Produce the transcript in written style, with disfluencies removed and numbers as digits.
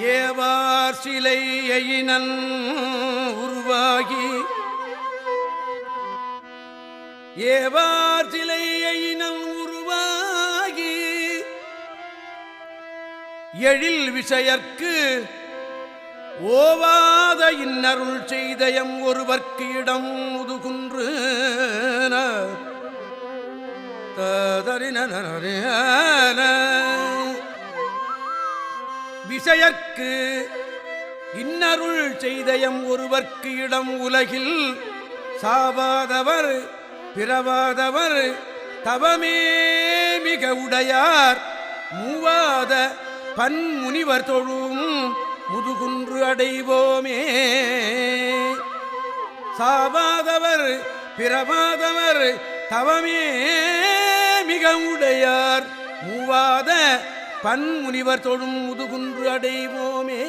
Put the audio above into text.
ஏவார் சிலையினன் உருவாகி ஏவார் சிலையினன் உருவாகி எழில் விஷயற்கு ஓவாத இன்னருள் செய்தயம் ஒருவர்க்கு இடம் முதுகுன்று விஷயற்கு இன்னருள் செய்தயம் ஒருவர்க்கு இடம் உலகில் சாவாதவர் பிறவாதவர் தவமே மிக உடையார் மூவாத பன்முனிவர் தொழும் முதுகுன்று அடைவோமே. சாவாதவர் பிறவாதவர் தவமே மிக உடையார் மூவாத பன்முனிவர் தொழும் முதுகுன்று அடைவோமே.